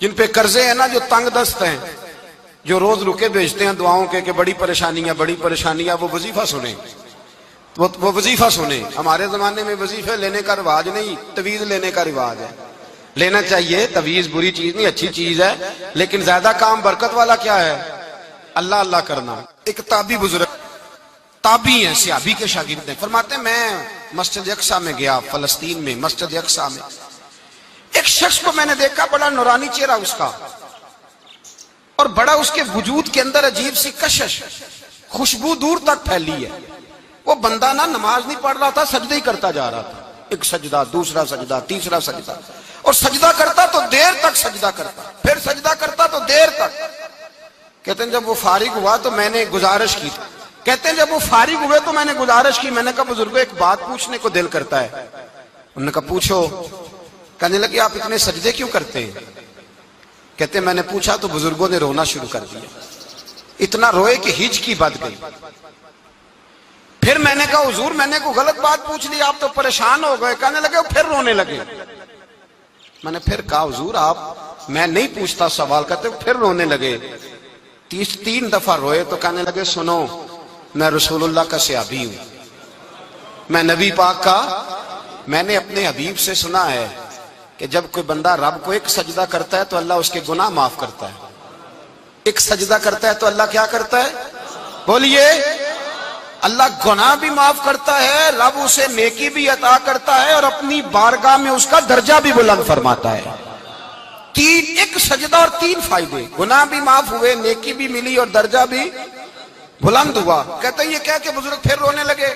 جن پہ قرضے ہیں نا، جو تنگ دست ہیں، جو روز رکے بھیجتے ہیں دعاؤں کے کہ بڑی پریشانیاں، وہ وظیفہ سنیں، وہ وظیفہ سنیں۔ ہمارے زمانے میں وظیفے لینے کا رواج نہیں، تویز لینے کا رواج ہے۔ لینا چاہیے، تویز بری چیز نہیں، اچھی چیز ہے، لیکن زیادہ کام برکت والا کیا ہے؟ اللہ اللہ کرنا۔ ایک تابعی بزرگ، تابعی ہیں، صحابی کے شاگرد ہیں، فرماتے ہیں میں مسجد اقصی میں گیا، فلسطین میں مسجد اقصی میں ایک شخص کو میں نے دیکھا، بڑا نورانی چہرہ اس کا، اور بڑا اس کے وجود کے اندر عجیب سی کشش، خوشبو دور تک پھیلی ہے۔ وہ بندہ نا نماز نہیں پڑھ رہا تھا، سجدے ہی کرتا جا رہا تھا، ایک سجدہ، دوسرا سجدہ، تیسرا سجدہ، اور سجدہ کرتا تو دیر تک سجدہ کرتا، پھر سجدہ کرتا تو دیر تک۔ کہتے ہیں جب وہ فارغ ہوا تو میں نے گزارش کی، کہتے ہیں جب وہ فارغ ہوئے تو میں نے گزارش کی، میں نے کہا بزرگوں ایک بات پوچھنے کو دل کرتا ہے۔ انہوں نے کہا پوچھو۔ کہنے لگے آپ اتنے سجدے کیوں کرتے ہیں؟ کہتے ہیں میں نے پوچھا تو بزرگوں نے رونا شروع کر دیا، اتنا روئے کہ ہچکی بد گئی۔ پھر میں نے کہا حضور میں نے کوئی غلط بات پوچھ لی، آپ تو پریشان ہو گئے؟ کہنے لگے پھر رونے لگے۔ میں نے پھر کہا حضور آپ، میں نہیں پوچھتا سوال کرتے، پھر رونے لگے، 3 دفعہ روئے تو کہنے لگے سنو میں رسول اللہ کا صحابی ہوں، میں نبی پاک کا، میں نے اپنے حبیب سے سنا ہے کہ جب کوئی بندہ رب کو ایک سجدہ کرتا ہے تو اللہ اس کے گناہ معاف کرتا ہے، ایک سجدہ کرتا ہے تو اللہ کیا کرتا ہے؟ بولیے، اللہ گناہ بھی معاف کرتا ہے، رب اسے نیکی بھی عطا کرتا ہے، اور اپنی بارگاہ میں اس کا درجہ بھی بلند فرماتا ہے۔ ایک سجدہ اور 3 فائدے، گناہ بھی معاف ہوئے، نیکی بھی ملی، اور درجہ بھی بلند ہوا۔ کہتے ہیں یہ کہہ کے بزرگ پھر رونے لگے۔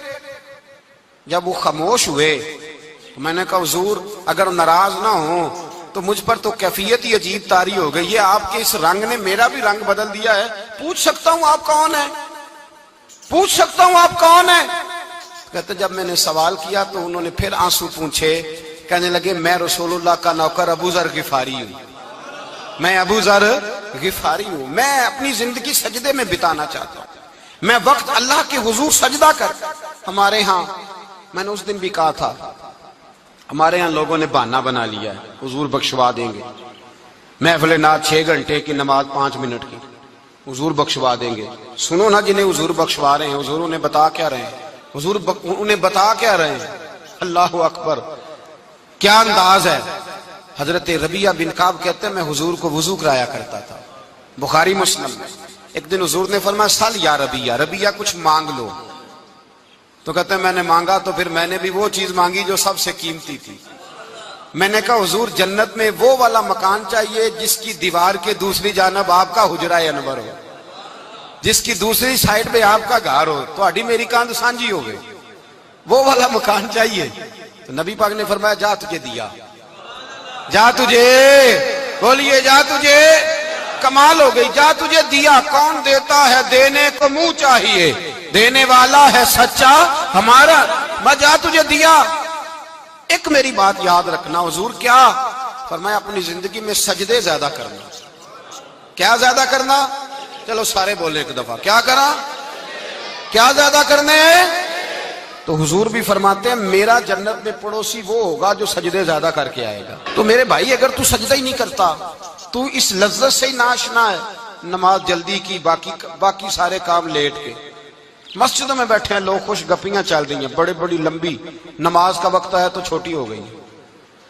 جب وہ خاموش ہوئے میں نے کہا حضور اگر ناراض نہ ہوں تو مجھ پر تو کیفیت ہی عجیب طاری ہو گئی ہے، آپ کے اس رنگ نے میرا بھی رنگ بدل دیا ہے، پوچھ سکتا ہوں آپ کون ہیں؟ پوچھ سکتا ہوں آپ کون ہیں؟ کہتے جب میں نے سوال کیا تو انہوں نے پھر آنسو پونچھے، کہنے لگے میں رسول اللہ کا نوکر ابو ذر غفاری ہوں، میں ابو ذر غفاری ہوں، میں اپنی زندگی سجدے میں بتانا چاہتا ہوں، میں وقت اللہ کے حضور سجدہ کر۔ ہمارے ہاں میں نے اس دن بھی کہا تھا، ہمارے ہاں لوگوں نے بہانہ بنا لیا ہے حضور بخشوا دیں گے، محفل نعت 6 گھنٹے کی، نماز 5 منٹ کی، حضور بخشوا دیں گے۔ سنو نا جنہیں حضور بخشوا رہے ہیں، حضور انہیں بتا کیا رہے ہیں؟ حضور انہیں بتا کیا رہے ہیں؟ اللہ اکبر، کیا انداز ہے۔ حضرت ربیعہ بن کعب کہتے ہیں میں حضور کو وضو کرایا کرتا تھا، بخاری مسلم میں۔ ایک دن حضور نے فرمایا سل یا ربیعہ، ربیعہ کچھ مانگ لو، تو کہتے ہیں میں نے مانگا تو پھر میں نے بھی وہ چیز مانگی جو سب سے قیمتی تھی۔ میں نے کہا حضور جنت میں وہ والا مکان چاہیے جس کی دیوار کے دوسری جانب آپ کا حجرہ انور ہو، جس کی دوسری سائیڈ پہ آپ کا گھر ہو، تو اڈی میری کاند سانجی ہو گئی، وہ والا مکان چاہیے۔ تو نبی پاک نے فرمایا جا تجھے دیا، جا تجھے، بولیے جا تجھے، کمال ہو گئی، جا تجھے دیا۔ کون دیتا ہے؟ دینے کو منہ چاہیے، دینے والا ہے سچا ہمارا، میں جا تجھے دیا۔ ایک میری بات یاد رکھنا حضور، کیا فرمایا؟ اپنی زندگی میں سجدے زیادہ کرنا۔ کیا زیادہ کرنا؟ چلو سارے بولے ایک دفعہ، کیا کرنا؟ کیا زیادہ کرنے ہیں؟ تو حضور بھی فرماتے ہیں میرا جنت میں پڑوسی وہ ہوگا جو سجدے زیادہ کر کے آئے گا۔ تو میرے بھائی اگر تو سجدہ ہی نہیں کرتا، تو اس لذت سے ہی ناشنا ہے، نماز جلدی کی، باقی سارے کام لیٹ کے، مسجدوں میں بیٹھے ہیں لوگ، خوش گپیاں چل رہی ہیں، بڑے بڑی لمبی، نماز کا وقت آیا تو چھوٹی ہو گئی،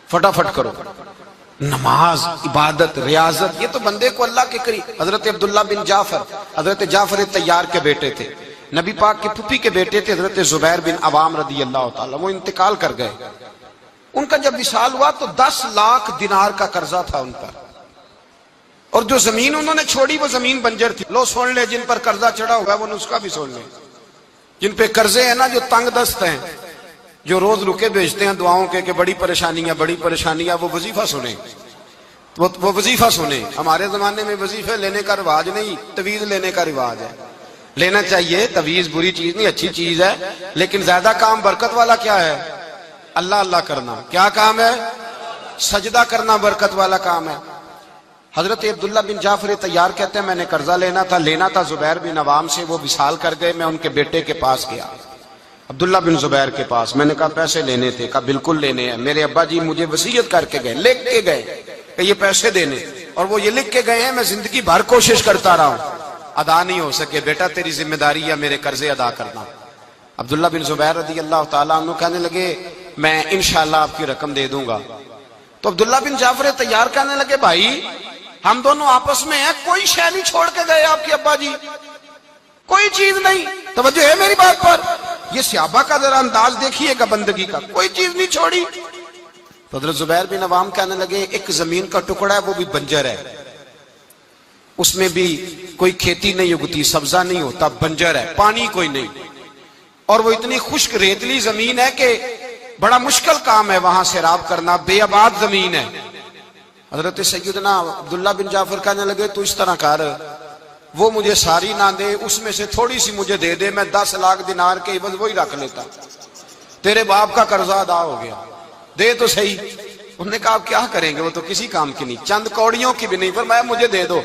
فٹافٹ کرو۔ نماز، عبادت، ریاضت، یہ تو بندے کو اللہ کے قریب۔ حضرت عبداللہ بن جعفر، حضرت جعفر طیار کے بیٹے تھے، نبی پاک کی پھوپھی کے بیٹے تھے، حضرت زبیر بن عوام رضی اللہ تعالیٰ، وہ انتقال کر گئے۔ ان کا جب وصال ہوا تو 10 لاکھ دینار کا قرضہ تھا ان پر، اور جو زمین انہوں نے چھوڑی وہ زمین بنجر تھی۔ لو سن لے، جن پر قرضہ چڑھا ہوا ہے وہ نسخہ بھی سن لے، جن پہ قرضے ہیں نا، جو تنگ دست ہیں، جو روز رکے بھیجتے ہیں دعاؤں کے کہ بڑی پریشانیاں، وہ وظیفہ سنیں، وہ وظیفہ سنیں۔ ہمارے زمانے میں وظیفے لینے کا رواج نہیں، تویز لینے کا رواج ہے۔ لینا چاہیے، تویز بری چیز نہیں، اچھی چیز ہے، لیکن زیادہ کام برکت والا کیا ہے؟ اللہ اللہ کرنا۔ کیا کام ہے؟ سجدہ کرنا برکت والا کام ہے۔ حضرت عبداللہ بن جعفر طیار کہتے ہیں میں نے قرضہ لینا تھا زبیر بن عوام سے، وہ وصال کر گئے، میں ان کے بیٹے کے پاس گیا، عبداللہ بن زبیر کے پاس۔ میں نے کہا پیسے لینے تھے، کہا بالکل لینے ہیں، میرے ابا جی مجھے وصیت کر کے گئے، لکھ کے گئے کہ یہ پیسے دینے۔ اور وہ یہ لکھ کے گئے ہیں میں زندگی بھر کوشش کرتا رہا ہوں, ادا نہیں ہو سکے. بیٹا تیری ذمہ داری ہے میرے قرضے ادا کرنا. عبداللہ بن زبیر رضی اللہ تعالیٰ عنہ کہنے لگے میں انشاءاللہ آپ کی رقم دے دوں گا. تو عبداللہ بن جعفر طیار کہنے لگے بھائی ہم دونوں آپس میں ہیں, کوئی شے نہیں چھوڑ کے گئے آپ کے ابا جی, کوئی چیز نہیں. توجہ ہے میری بات پر؟ یہ صحابہ کا ذرا انداز دیکھیے گا بندگی کا, کوئی چیز نہیں چھوڑی. تو حضرت زبیر بن عوام کہنے لگے ایک زمین کا ٹکڑا ہے وہ بھی بنجر ہے, اس میں بھی کوئی کھیتی نہیں اگتی, سبزہ نہیں ہوتا, بنجر ہے, پانی کوئی نہیں, اور وہ اتنی خشک ریتلی زمین ہے کہ بڑا مشکل کام ہے وہاں سیراب کرنا, بے آباد زمین ہے. حضرت سیدنا عبداللہ بن جعفر کہنے لگے تو اس طرح کر, وہ مجھے ساری نہ دے, اس میں سے تھوڑی سی مجھے دے دے, میں 10 لاکھ دینار کے عوض وہی رکھ لیتا, تیرے باپ کا قرضہ ادا ہو گیا, دے تو صحیح. انہوں نے کہا آپ کیا کریں گے, وہ تو کسی کام کی نہیں, چند کوڑیوں کی بھی نہیں, فرمایا مجھے دے دو,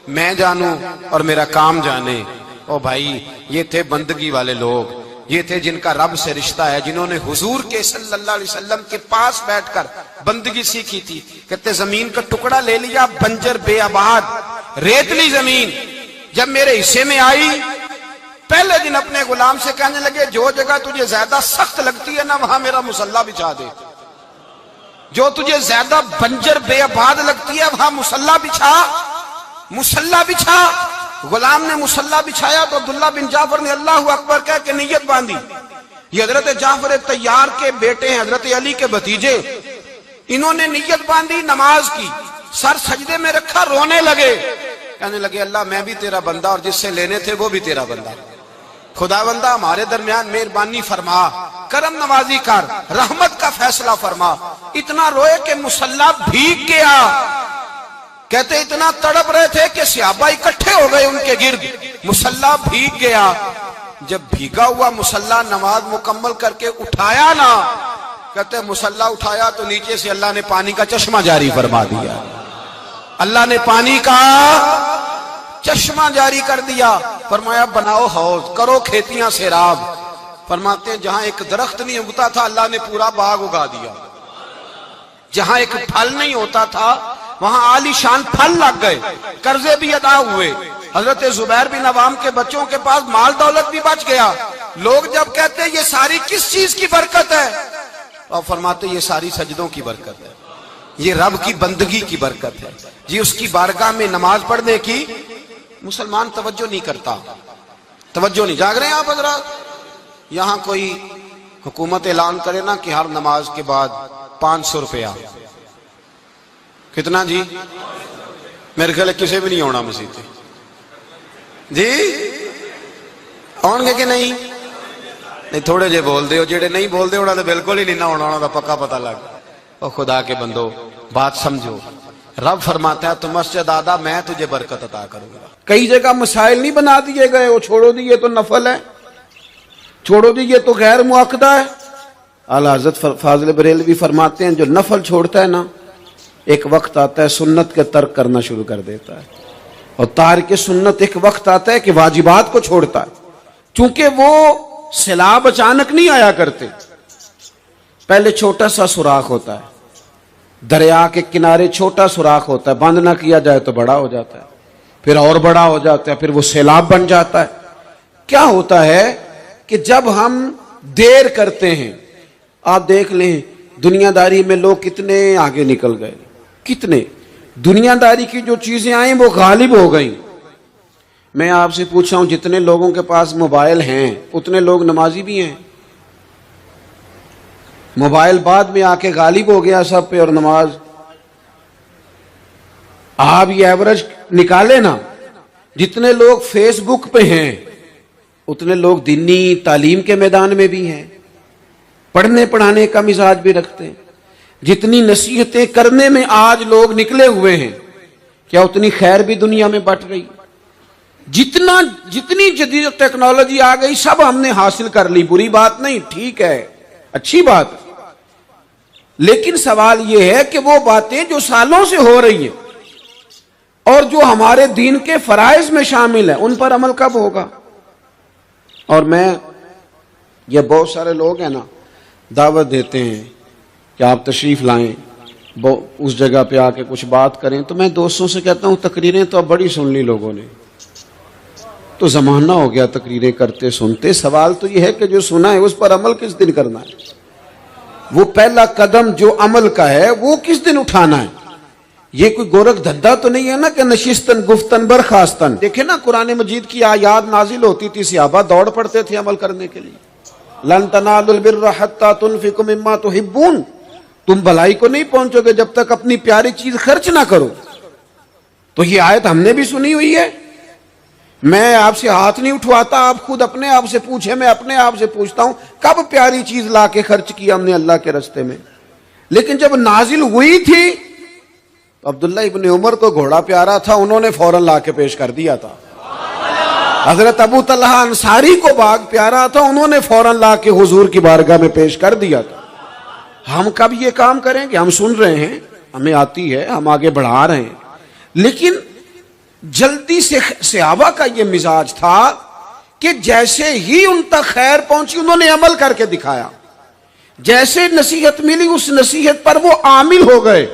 میں جانوں اور میرا کام جانے. او بھائی یہ تھے بندگی والے لوگ, یہ تھے جن کا رب سے رشتہ ہے, جنہوں نے حضور کے صلی اللہ علیہ وسلم کے پاس بیٹھ کر بندگی سیکھی تھی. کہتے زمین کا ٹکڑا لے لیا, بنجر بے آباد ریتلی زمین, جب میرے حصے میں آئی پہلے دن اپنے غلام سے کہنے لگے جو جگہ تجھے زیادہ سخت لگتی ہے نا وہاں میرا مصلی بچھا دے, جو تجھے زیادہ بنجر بے آباد لگتی ہے وہاں مصلی بچھا, مصلی بچھا. غلام نے مصلی بچھایا تو عبداللہ بن جعفر نے اللہ اکبر کہہ کے نیت باندھی. یہ حضرت جعفر طیار کے بیٹے ہیں, حضرت علی کے بھتیجے, انہوں نے نیت باندھی نماز کی, سر سجدے میں رکھا, رونے لگے, کہنے لگے اللہ میں بھی تیرا بندہ اور جس سے لینے تھے وہ بھی تیرا بندہ, خدا بندہ ہمارے درمیان مہربانی فرما, کرم نوازی کر, رحمت کا فیصلہ فرما. اتنا روئے کہ مصلی بھیگ گیا. کہتے اتنا تڑپ رہے تھے کہ صحابہ اکٹھے ہو گئے ان کے گرد, مصلی بھیگ گیا. جب بھیگا ہوا مصلی نماز مکمل کر کے اٹھایا نا, کہتے مصلی اٹھایا تو نیچے سے اللہ نے پانی کا چشمہ جاری فرما دیا, اللہ نے پانی کا چشمہ جاری کر دیا. فرمایا بناؤ حوض, کرو کھیتیاں سیراب. فرماتے ہیں جہاں ایک درخت نہیں اگتا تھا اللہ نے پورا باغ اگا دیا, جہاں ایک پھل نہیں ہوتا تھا وہاں عالی شان پھل لگ گئے, قرضے بھی ادا ہوئے. حضرت زبیر بن عوام کے بچوں کے پاس مال دولت بھی بچ گیا. لوگ جب کہتے ہیں یہ ساری کس چیز کی برکت ہے, اور فرماتے یہ ساری سجدوں کی برکت ہے, یہ رب کی بندگی کی برکت ہے جی, اس کی بارگاہ میں نماز پڑھنے کی. مسلمان توجہ نہیں کرتا, توجہ نہیں. جاگ رہے ہیں آپ حضرات؟ یہاں کوئی حکومت اعلان کرے نا کہ ہر نماز کے بعد 500 روپیہ, کتنا جی؟ میرے خیال کسی بھی نہیں ہونا مسیح جی, آن گے کہ نہیں؟ نہیں تھوڑے جے بول دے ہو, جڑے نہیں بول دے ہونا تو بالکل ہی نہیں نہ ہونا, ہونا پکا پتہ لگ. او خدا کے بندو بات سمجھو, رب فرماتا ہے تو مسجد آدھا میں تجھے برکت عطا کروں گا. کئی جگہ مسائل نہیں بنا دیے گئے, وہ چھوڑو دیے تو نفل ہے, چھوڑو دیے تو غیر مؤکدہ ہے. اعلیٰ حضرت فاضل بریلوی فرماتے ہیں جو نفل چھوڑتا ہے نا ایک وقت آتا ہے سنت کے ترک کرنا شروع کر دیتا ہے, اور تارک سنت ایک وقت آتا ہے کہ واجبات کو چھوڑتا ہے. چونکہ وہ سیلاب اچانک نہیں آیا کرتے, پہلے چھوٹا سا سوراخ ہوتا ہے, دریا کے کنارے چھوٹا سوراخ ہوتا ہے, بند نہ کیا جائے تو بڑا ہو جاتا ہے, پھر اور بڑا ہو جاتا ہے, پھر وہ سیلاب بن جاتا ہے. کیا ہوتا ہے کہ جب ہم دیر کرتے ہیں, آپ دیکھ لیں دنیا داری میں لوگ کتنے آگے نکل گئے, کتنے دنیا داری کی جو چیزیں آئیں وہ غالب ہو گئیں. میں آپ سے پوچھا ہوں جتنے لوگوں کے پاس موبائل ہیں اتنے لوگ نمازی بھی ہیں. موبائل بعد میں آ کے غالب ہو گیا سب پہ, اور نماز آپ یہ ایوریج نکالے نا, جتنے لوگ فیس بک پہ ہیں اتنے لوگ دینی تعلیم کے میدان میں بھی ہیں, پڑھنے پڑھانے کا مزاج بھی رکھتے ہیں. جتنی نصیحتیں کرنے میں آج لوگ نکلے ہوئے ہیں, کیا اتنی خیر بھی دنیا میں بٹ رہی؟ جتنی جدید ٹیکنالوجی آ گئی سب ہم نے حاصل کر لی, بری بات نہیں, ٹھیک ہے, اچھی بات. لیکن سوال یہ ہے کہ وہ باتیں جو سالوں سے ہو رہی ہیں اور جو ہمارے دین کے فرائض میں شامل ہیں ان پر عمل کب ہوگا؟ اور یہ بہت سارے لوگ ہیں نا دعوت دیتے ہیں کہ آپ تشریف لائیں, اس جگہ پہ آ کے کچھ بات کریں تو میں دوستوں سے کہتا ہوں تقریریں تو اب بڑی سن لی لوگوں نے، تو زمانہ ہو گیا تقریریں کرتے سنتے، سوال تو یہ ہے کہ جو سنا ہے اس پر عمل کس دن کرنا ہے، وہ پہلا قدم جو عمل کا ہے وہ کس دن اٹھانا ہے۔ یہ کوئی گورکھ دھندا تو نہیں ہے نا کہ نشستن گفتن برخاستن۔ دیکھیں نا قرآن مجید کی آیات نازل ہوتی تھی، صحابہ دوڑ پڑتے تھے عمل کرنے کے لیے۔ لن تنالوا البر حتى تنفقوا مما تحبون، تم بھلائی کو نہیں پہنچو گے جب تک اپنی پیاری چیز خرچ نہ کرو۔ تو یہ آیت ہم نے بھی سنی ہوئی ہے، میں آپ سے ہاتھ نہیں اٹھواتا، آپ خود اپنے آپ سے پوچھیں، میں اپنے آپ سے پوچھتا ہوں کب پیاری چیز لا کے خرچ کیا ہم نے اللہ کے راستے میں۔ لیکن جب نازل ہوئی تھی تو عبداللہ ابن عمر کو گھوڑا پیارا تھا، انہوں نے فوراً لا کے پیش کر دیا تھا۔ حضرت ابو طلحہ انصاری کو باغ پیارا تھا، انہوں نے فوراً لا کے حضور کی بارگاہ میں پیش کر دیا تھا۔ ہم کب یہ کام کریں گے؟ ہم سن رہے ہیں، ہمیں آتی ہے، ہم آگے بڑھا رہے ہیں، لیکن جلدی سے صحابہ کا یہ مزاج تھا کہ جیسے ہی ان تک خیر پہنچی انہوں نے عمل کر کے دکھایا، جیسے نصیحت ملی اس نصیحت پر وہ عامل ہو گئے۔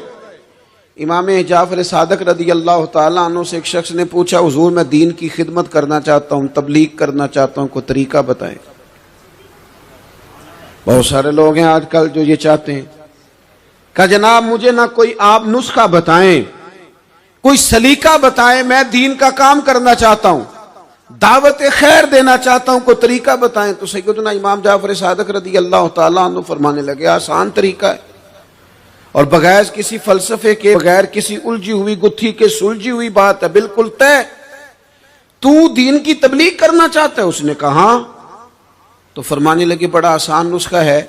امام جعفر صادق رضی اللہ تعالیٰ عنہ سے ایک شخص نے پوچھا حضور میں دین کی خدمت کرنا چاہتا ہوں، تبلیغ کرنا چاہتا ہوں، کوئی طریقہ بتائیں۔ بہت سارے لوگ ہیں آج کل جو یہ چاہتے ہیں کہ جناب مجھے نہ کوئی آپ نسخہ بتائیں، کوئی سلیقہ بتائیں، میں دین کا کام کرنا چاہتا ہوں، دعوت خیر دینا چاہتا ہوں، کوئی طریقہ بتائیں۔ تو سیدنا امام جعفر صادق رضی اللہ تعالیٰ عنہ فرمانے لگے آسان طریقہ ہے، اور بغیر کسی فلسفے کے، بغیر کسی الجھی ہوئی گتھی کے سلجھی ہوئی بات ہے، بالکل طے۔ تو دین کی تبلیغ کرنا چاہتا ہے؟ اس نے کہا ہاں۔ تو فرمانے لگے بڑا آسان نسخہ ہے،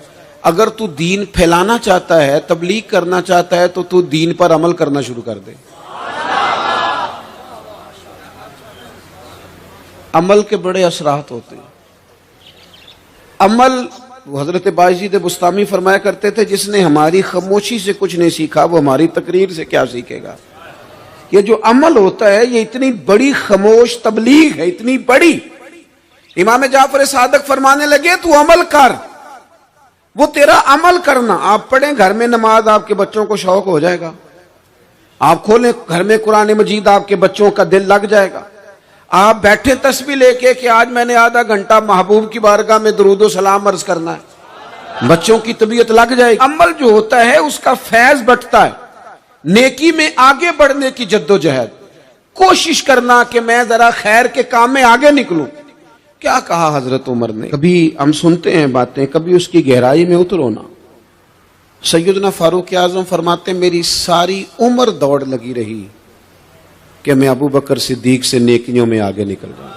اگر تو دین پھیلانا چاہتا ہے، تبلیغ کرنا چاہتا ہے، تو دین پر عمل کرنا شروع کر دے۔ عمل کے بڑے اثرات ہوتے ہیں۔ عمل، وہ حضرت باجید بستامی فرمایا کرتے تھے جس نے ہماری خاموشی سے کچھ نہیں سیکھا وہ ہماری تقریر سے کیا سیکھے گا۔ یہ جو عمل ہوتا ہے یہ اتنی بڑی خاموش تبلیغ ہے، اتنی بڑی۔ امام جعفر صادق فرمانے لگے تو عمل کر، وہ تیرا عمل کرنا۔ آپ پڑھیں گھر میں نماز، آپ کے بچوں کو شوق ہو جائے گا، آپ کھولیں گھر میں قرآن مجید، آپ کے بچوں کا دل لگ جائے گا۔ آپ بیٹھے تسبیح لے کے کہ آج میں نے آدھا گھنٹہ محبوب کی بارگاہ میں درود و سلام عرض کرنا ہے، بچوں کی طبیعت لگ جائے گی۔ عمل جو ہوتا ہے اس کا فیض بٹتا ہے، نیکی میں آگے بڑھنے کی جد و جہد، کوشش کرنا کہ میں ذرا خیر کے کام میں آگے نکلوں۔ کیا کہا حضرت عمر نے؟ کبھی ہم سنتے ہیں باتیں، کبھی اس کی گہرائی میں اترو نا۔ سیدنا فاروق اعظم فرماتے میری ساری عمر دوڑ لگی رہی کہ میں ابو بکر صدیق سے نیکیوں میں آگے نکل جاؤں۔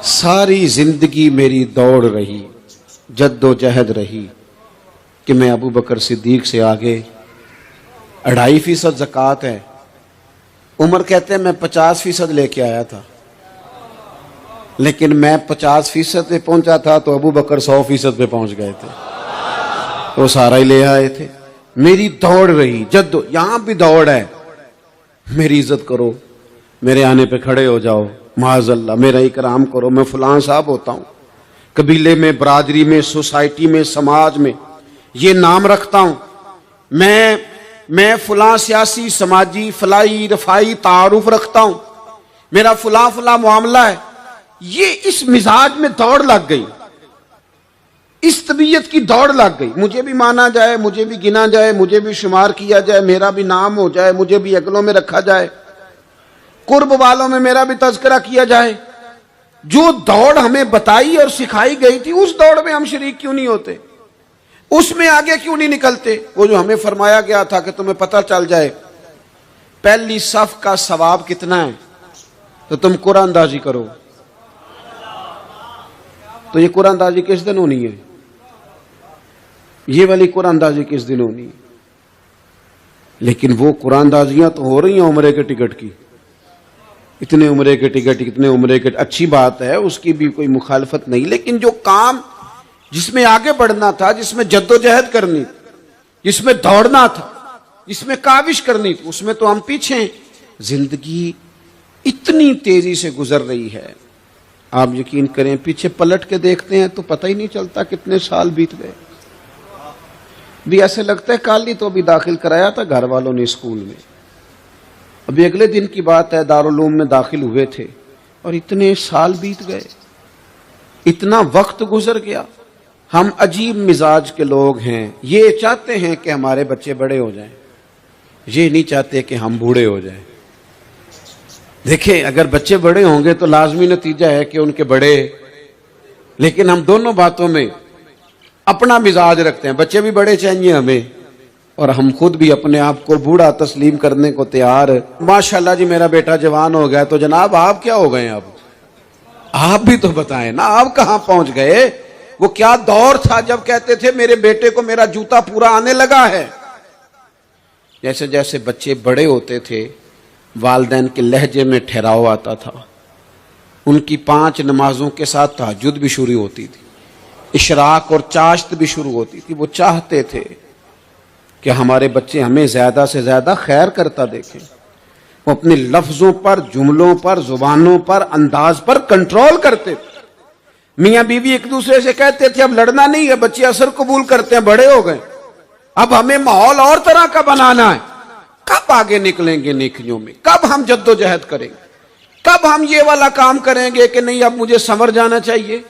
ساری زندگی میری دوڑ رہی، جد و جہد رہی کہ میں ابو بکر صدیق سے آگے۔ 2.5% زکوٰۃ ہے، عمر کہتے ہیں میں 50% لے کے آیا تھا، لیکن میں 50% پہ پہنچا تھا تو ابو بکر 100% پہ پہنچ گئے تھے، وہ سارا ہی لے آئے تھے۔ میری دوڑ رہی، جد یہاں بھی دوڑ ہے، میری عزت کرو، میرے آنے پہ کھڑے ہو جاؤ، معاذ اللہ میرا اکرام کرو، میں فلاں صاحب ہوتا ہوں، قبیلے میں، برادری میں، سوسائٹی میں، سماج میں یہ نام رکھتا ہوں، میں فلاں سیاسی، سماجی، فلاحی، رفائی تعارف رکھتا ہوں، میرا فلاں فلاں معاملہ ہے۔ یہ اس مزاج میں دوڑ لگ گئی، اس طبیعت کی دوڑ لگ گئی، مجھے بھی مانا جائے، مجھے بھی گنا جائے، مجھے بھی شمار کیا جائے، میرا بھی نام ہو جائے، مجھے بھی اگلوں میں رکھا جائے، قرب والوں میں میرا بھی تذکرہ کیا جائے۔ جو دوڑ ہمیں بتائی اور سکھائی گئی تھی اس دوڑ میں ہم شریک کیوں نہیں ہوتے؟ اس میں آگے کیوں نہیں نکلتے؟ وہ جو ہمیں فرمایا گیا تھا کہ تمہیں پتہ چل جائے پہلی صف کا ثواب کتنا ہے تو تم قرآن اندازی کرو۔ تو یہ قرآن اندازی کس دن ہونی ہے؟ یہ والی قرآن اندازی کس دن ہونی ہے؟ لیکن وہ قرآن اندازیاں تو ہو رہی ہیں عمرے کے ٹکٹ کی، اتنے عمرے کے ٹکٹ، اتنے عمرے کے، اچھی بات ہے، اس کی بھی کوئی مخالفت نہیں، لیکن جو کام جس میں آگے بڑھنا تھا، جس میں جد و جہد کرنی تھی، جس میں دوڑنا تھا، جس میں کاوش کرنی تھی، اس میں تو ہم پیچھے ہیں۔ زندگی اتنی تیزی سے گزر رہی ہے، آپ یقین کریں پیچھے پلٹ کے دیکھتے ہیں تو پتہ ہی نہیں چلتا کتنے سال بیت گئے۔ بھی ایسے لگتا ہے کل ہی تو ابھی داخل کرایا تھا گھر والوں نے اسکول میں، ابھی اگلے دن کی بات ہے دارالعلوم میں داخل ہوئے تھے اور اتنے سال بیت گئے، اتنا وقت گزر گیا۔ ہم عجیب مزاج کے لوگ ہیں، یہ چاہتے ہیں کہ ہمارے بچے بڑے ہو جائیں، یہ نہیں چاہتے کہ ہم بوڑھے ہو جائیں۔ دیکھیں اگر بچے بڑے ہوں گے تو لازمی نتیجہ ہے کہ ان کے بڑے، لیکن ہم دونوں باتوں میں اپنا مزاج رکھتے ہیں، بچے بھی بڑے چاہیے ہمیں اور ہم خود بھی اپنے آپ کو بوڑھا تسلیم کرنے کو تیار۔ ماشاءاللہ جی میرا بیٹا جوان ہو گیا، تو جناب آپ کیا ہو گئے؟ اب آپ بھی تو بتائیں نا، آپ کہاں پہنچ گئے؟ وہ کیا دور تھا جب کہتے تھے میرے بیٹے کو میرا جوتا پورا آنے لگا ہے۔ جیسے جیسے بچے بڑے ہوتے تھے والدین کے لہجے میں ٹھہراؤ آتا تھا، ان کی 5 نمازوں کے ساتھ تہجد بھی شروع ہوتی تھی، اشراق اور چاشت بھی شروع ہوتی تھی۔ وہ چاہتے تھے کہ ہمارے بچے ہمیں زیادہ سے زیادہ خیر کرتا دیکھیں، وہ اپنے لفظوں پر، جملوں پر، زبانوں پر، انداز پر کنٹرول کرتے تھے۔ میاں بیوی ایک دوسرے سے کہتے تھے اب لڑنا نہیں ہے، بچے اثر قبول کرتے ہیں، بڑے ہو گئے، اب ہمیں ماحول اور طرح کا بنانا ہے۔ کب آگے نکلیں گے نیکیوں میں؟ کب ہم جد و جہد کریں گے؟ کب ہم یہ والا کام کریں گے کہ نہیں اب مجھے سنور جانا چاہیے،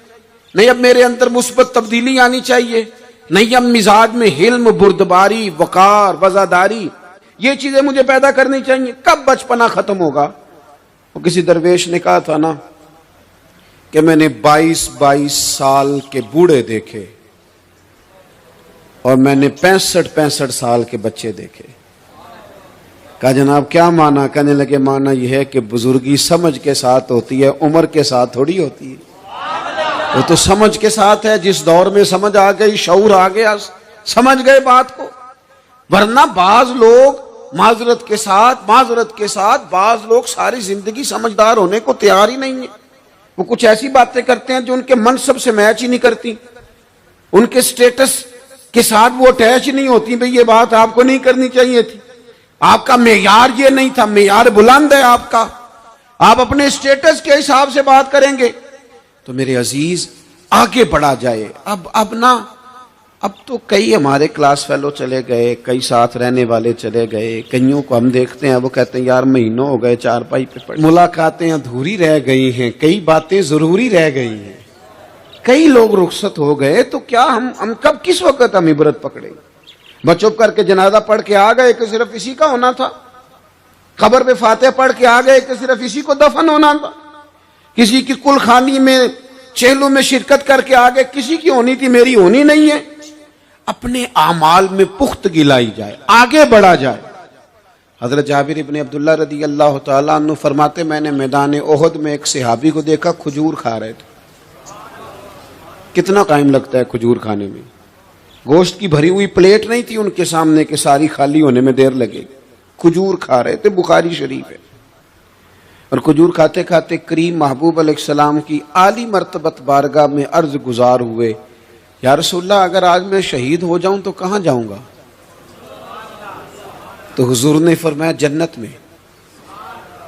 نہیں اب میرے اندر مثبت تبدیلی آنی چاہیے، نہیں اب مزاج میں حلم، بردباری، وقار، وزاداری، یہ چیزیں مجھے پیدا کرنی چاہیے؟ کب بچپنا ختم ہوگا؟ وہ کسی درویش نے کہا تھا نا کہ میں نے 22 سال کے بوڑھے دیکھے اور میں نے 65 سال کے بچے دیکھے۔ کہا جناب کیا معنی؟ کہنے لگے معنی یہ ہے کہ بزرگی سمجھ کے ساتھ ہوتی ہے، عمر کے ساتھ تھوڑی ہوتی ہے۔ وہ تو سمجھ کے ساتھ ہے، جس دور میں سمجھ آ گئی، شعور آ گیا، سمجھ گئے بات کو۔ ورنہ بعض لوگ معذرت کے ساتھ بعض لوگ ساری زندگی سمجھدار ہونے کو تیار ہی نہیں ہیں۔ وہ کچھ ایسی باتیں کرتے ہیں جو ان کے منصب سے میچ ہی نہیں کرتی، ان کے سٹیٹس کے ساتھ وہ اٹیچ نہیں ہوتی۔ بھئی یہ بات آپ کو نہیں کرنی چاہیے تھی، آپ کا معیار یہ نہیں تھا، معیار بلند ہے آپ کا، آپ اپنے سٹیٹس کے حساب سے بات کریں گے۔ تو میرے عزیز آگے بڑھا جائے۔ اب تو کئی ہمارے کلاس فیلو چلے گئے، کئی ساتھ رہنے والے چلے گئے، کئیوں کو ہم دیکھتے ہیں وہ کہتے ہیں یار مہینوں ہو گئے چارپائی پہ پڑے، ملاقاتیں ادھوری رہ گئی ہیں، کئی باتیں ضروری رہ گئی ہیں، کئی لوگ رخصت ہو گئے، تو کیا ہم کب کس وقت ہم عبرت پکڑیں گے؟ بس چپ کر کے جنازہ پڑھ کے آ گئے کہ صرف اسی کا ہونا تھا، قبر پہ فاتحہ پڑھ کے آ گئے کہ صرف اسی کو دفن ہونا تھا، کسی کی کل خانی میں چہلوں میں شرکت کر کے آ گئے، کسی کی ہونی تھی میری ہونی نہیں ہے۔ اپنے اعمال میں پختگی لائی جائے، آگے بڑھا جائے۔ حضرت جابر ابن عبداللہ رضی اللہ تعالیٰ عنہ فرماتے میں نے میدان احد میں ایک صحابی کو دیکھا کھجور کھا رہے تھے۔ کتنا ٹائم لگتا ہے کھجور کھانے میں؟ گوشت کی بھری ہوئی پلیٹ نہیں تھی ان کے سامنے کہ ساری خالی ہونے میں دیر لگے گی، کھجور کھا رہے تھے، بخاری شریف ہے۔ اور کھجور کھاتے کھاتے کریم محبوب علیہ السلام کی عالی مرتبت بارگاہ میں عرض گزار ہوئے یا رسول اللہ اگر آج میں شہید ہو جاؤں تو کہاں جاؤں گا؟ تو حضور نے فرمایا جنت میں۔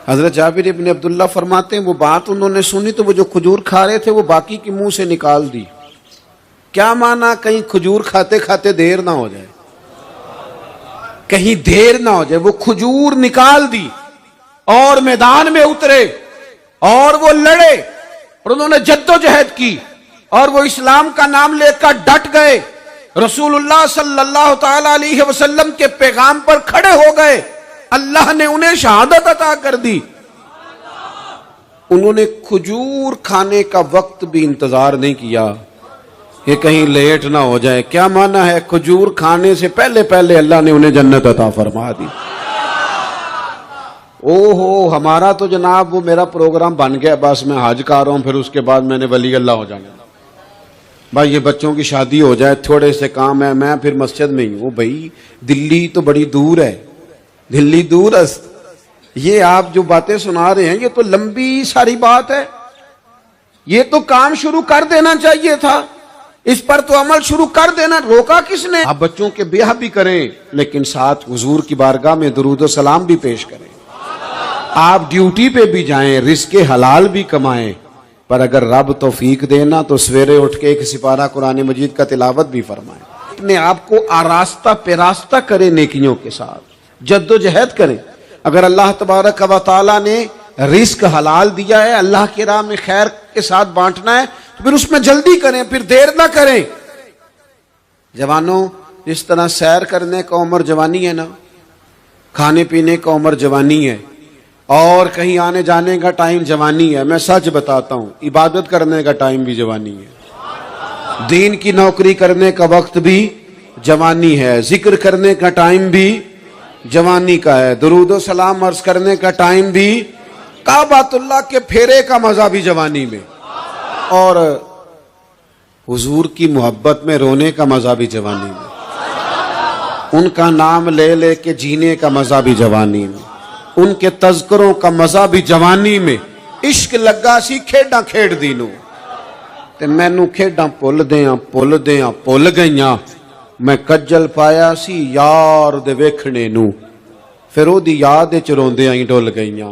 حضرت جابر ابن عبداللہ فرماتے ہیں وہ بات انہوں نے سنی تو وہ جو کھجور کھا رہے تھے وہ باقی کی منہ سے نکال دی۔ کیا معنی؟ کہیں کھجور کھاتے کھاتے دیر نہ ہو جائے، کہیں دیر نہ ہو جائے۔ وہ کھجور نکال دی اور میدان میں اترے اور وہ لڑے اور انہوں نے جد و جہد کی اور وہ اسلام کا نام لے کر ڈٹ گئے، رسول اللہ صلی اللہ تعالی علیہ وسلم کے پیغام پر کھڑے ہو گئے، اللہ نے انہیں شہادت عطا کر دی۔ انہوں نے کھجور کھانے کا وقت بھی انتظار نہیں کیا کہ کہیں لیٹ نہ ہو جائے۔ کیا معنی ہے؟ کھجور کھانے سے پہلے پہلے اللہ نے انہیں جنت عطا فرما دی۔ اوہو ہمارا تو جناب وہ میرا پروگرام بن گیا، بس میں حج کر رہا ہوں، پھر اس کے بعد میں نے ولی اللہ ہو جانا، بھائی یہ بچوں کی شادی ہو جائے، تھوڑے سے کام ہے، میں پھر مسجد میں ہی ہوں۔ بھائی دلی تو بڑی دور ہے، دلی دور است۔ یہ آپ جو باتیں سنا رہے ہیں یہ تو لمبی ساری بات ہے، یہ تو کام شروع کر دینا چاہیے تھا، اس پر تو عمل شروع کر دینا، روکا کس نے؟ آپ بچوں کے بیاہ بھی کریں لیکن ساتھ حضور کی بارگاہ میں درود و سلام بھی پیش کریں، آپ ڈیوٹی پہ بھی جائیں، رزق حلال بھی کمائیں، پر اگر رب توفیق دینا تو سویرے اٹھ کے ایک سپارہ قرآن مجید کا تلاوت بھی فرمائیں۔ اپنے آپ کو آراستہ پیراستہ کریں نیکیوں کے ساتھ، جدوجہد کریں۔ اگر اللہ تبارک و تعالیٰ نے رزق حلال دیا ہے، اللہ کی راہ میں خیر کے ساتھ بانٹنا ہے، تو پھر اس میں جلدی کریں، پھر دیر نہ کریں۔ جوانوں، اس طرح سیر کرنے کا عمر جوانی ہے نا، کھانے پینے کا عمر جوانی ہے، اور کہیں آنے جانے کا ٹائم جوانی ہے۔ میں سچ بتاتا ہوں، عبادت کرنے کا ٹائم بھی جوانی ہے، دین کی نوکری کرنے کا وقت بھی جوانی ہے، ذکر کرنے کا ٹائم بھی جوانی کا ہے، درود و سلام عرض کرنے کا ٹائم بھی، کعبۃ اللہ کے پھیرے کا مزہ بھی جوانی میں، اور حضور کی محبت میں رونے کا مزہ بھی جوانی میں، ان کا نام لے لے کے جینے کا مزہ بھی جوانی میں، ان کے تذکروں کا مزہ بھی جوانی میں۔ عشق لگا سی کھیڈاں کھیڑ دینوں تے مینوں کھیڈاں پل گئیاں، میں کجل پایا سی یار دے ویکھنے نوں، پھر او دی یاد وچ روندیاں ہی ڈل گئیاں۔